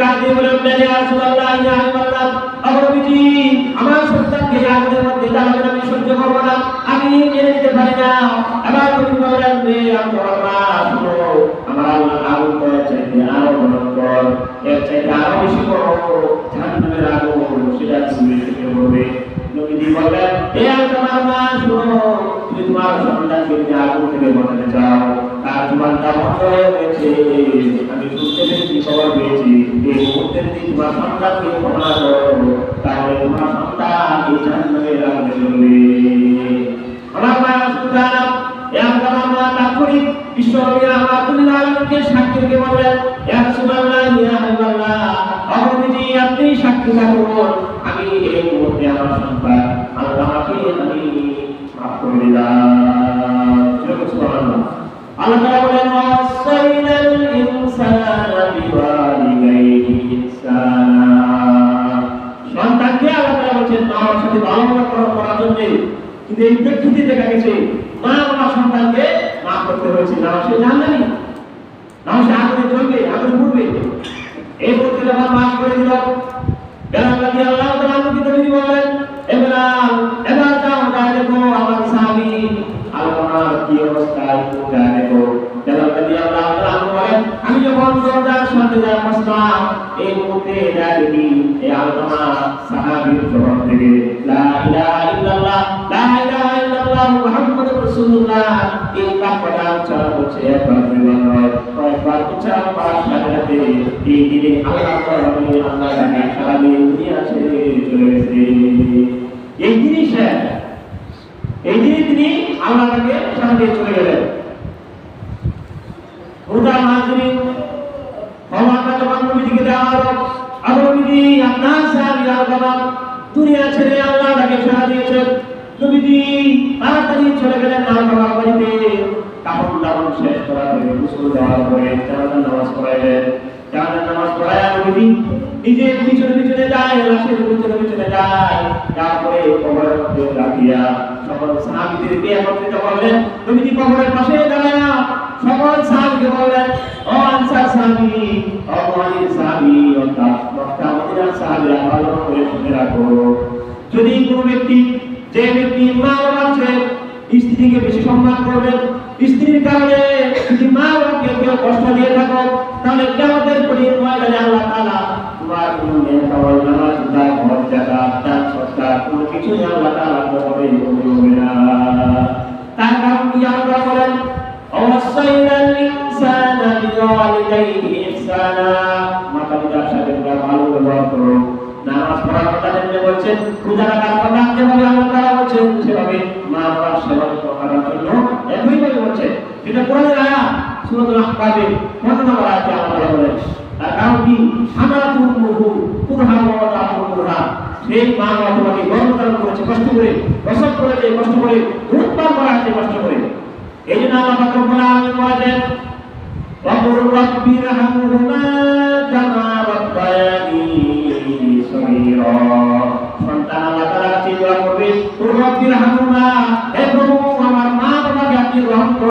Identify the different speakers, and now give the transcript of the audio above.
Speaker 1: চিৎকার দিয়ে বলে উঠলেন, ইয়া রাসূলুল্লাহ, ইয়া হাবিবাল্লাহ, নবীজি, আমার সন্তানকে আগুনের মধ্যে জ্বালাবেন, আমি সহ্য করব না, আমি মেনে নিতে পারি না। এবার নবী বললেন, আমার মা, শুনো, আমার আল্লাহ আগুন করার চাইতে আরো ভয়ঙ্কর, এর চাইতে আরো বেশি বড় জাহান্নামের আগুন, সেটা তুমি থেকে বলবে। নবীজি বললেন, আমার মা, শুনো, তুমি তোমার সন্তানকে যদি আগুন থেকে বাঁচাতে চাও, তার জীবনটা বন্ধ হয়ে গেছে, আমি শুনতে পেয়েছি, খবর পেয়েছি, এই মুহূর্তে যদি তোমার সন্তানকে ক্ষমা করো, তাহলে তোমার সন্তান এই জাহান্নামের আগুনে জ্বলবে। আমার মা সুবহানাল্লাহ, আমার মা তাৎক্ষণিক বিশ্বনবী রাহমাতুল্লাহ আলাইহিকে সাক্ষী রেখে বললেন, ইয়া রাসূলুল্লাহ, ইয়া হাবিবাল্লাহ, নবীজি, আপনি সাক্ষী থাকুন, আমি এই মুহূর্তে আমার সন্তান আল্লাহকে আমি মাফ করে দিলাম। সুবহানাল্লাহ। আল্লাহ তাআলা বলেন, ওয়াসাইনাল ইনসানা বিওয়ালিদাইহি ইহসানা। সন্তানকে আল্লাহ তাআলা বলেন মার সাথে ভালো ব্যবহার করার জন্য, কিন্তু এই প্রেক্ষিতে দেখা গেছে মা বাবার সন্তানকে মাফ করতে হয়েছে, না সে জানেনি, না সে আগুনে জ্বলবে, আগুনে পুড়বে। এই বলতে যখন মাফ করে দিল, বেলাল রাদিয়াল্লাহু তাআলা কিন্তু তিনি বলেন, এবার যাও, দেখো আমার সাহাবী আল্লাহর কি অবস্থা, দেখো। বেলাল রাদিয়াল্লাহু তাআলা বলেন, আমি যখন দরজার সামনে যা বসলাম, এই মুহূর্তে দেখি এই আল্লামা সাহাবীর জবান থেকে লা ইলাহা ইল্লাল্লাহ, লা ইলাহা ইল্লাল্লাহ মুহাম্মাদুর রাসূলুল্লাহ, এই কথাটা উচ্চারণ হচ্ছে একবার দুইবার নয়, কয়েকবার উচ্চারণ করার সাথে সাথে এই দিনে আল্লাহ তাকে সারা দুনিয়া ছেড়ে চলে গেছে। এই জিনিস, এই জিনিস তিনি আল্লাহ তাকে সারা দিয়ে চলে গেলেন। মুদাম হাজিরিন, ক্ষমাটা যখন নবীজিকে দেওয়া হলো, নবীজি আপনার সাহাবীরা বাবা দুনিয়া ছেড়ে আল্লাহ তাকে সারা দিয়েছেন। নবীজি তাড়াতাড়ি চলে গেলেন মা বাবার বাড়িতে, কাপড় দাপন শেষ করার পরে, গোসল দেওয়ার পরে জানাজার নামাজ পড়াইলেন। জানাজার নামাজ পড়ায় নবীজি নিজের পিছনে পিছনে যায়, লাশের পিছনে পিছনে যায়, তারপরে কবরের মধ্যে রাখিয়া সকল সাহাবীদেরকে একত্রিত করলেন। নবীজি কবরের পাশে দাঁড়ায়া সকল সাহাবীকে বললেন, ও আনসার সাহাবী, ও মুহাজির সাহাবী, অর্থাৎ মক্কা মদিনার সাহাবীরা, ভালো করে শুনে রাখো, যদি কোনো ব্যক্তি, যে ব্যক্তি মা বাবার চেয়ে স্ত্রীকে বেশি সম্মান করবেন, স্ত্রীর কারণে যদি মা বাবাকে কেউ কষ্ট দিয়ে থাকো, তাহলে কিয়ামতের কঠিন ময়দানে আল্লাহ তাআলা তোমার কোনো নেক আমল, নামাজ, রোজা, হজ, যাকাত, দান, সদকা কোনো কিছুই আল্লাহ তাআলা কবরে হবে না। তার কারণ কি আল্লাহ বলেন, ওয়াসাইনাল ইনসানা বিওয়ালিদাইহি ইহসানা, মাতা-পিতার সাথে তোমরা ভালো ব্যবহার করো। নামাজ পড়ার কথা যেমন বলছেন, রোজা রাখার কথা যেভাবে আল্লাহ তাআলা বলছেন, সেভাবে মা বাবার সেবা করার জন্য একইভাবে বলছেন। এটা কোরআনের আয়াত, সূরাতুল আহকামে 15 নম্বর আয়াতে আল্লাহ তাআলা বলেন। তার কারণ কি, হামালাতুল মুহু কুরহা ওয়া তাহুরহা, সেই মা বাবা তোমাকে গর্ভধারণ করেছে কষ্ট করে, প্রসব করেছে কষ্ট করে, দুধ পান করাচ্ছে কষ্ট করে। এই জন্য আল্লাহ পাক রব্বুল আলামিন বলেন, ওয়া কুর রাব্বিরহামহুমা কামা রাব্বায়ানি সগীরা। সন্তান আল্লাহ তাআলা কাছে দোয়া করবে, কুর রাব্বিরহামহুমা, হে প্রভু আমার মা বাবাকে আপনি রহম করুন।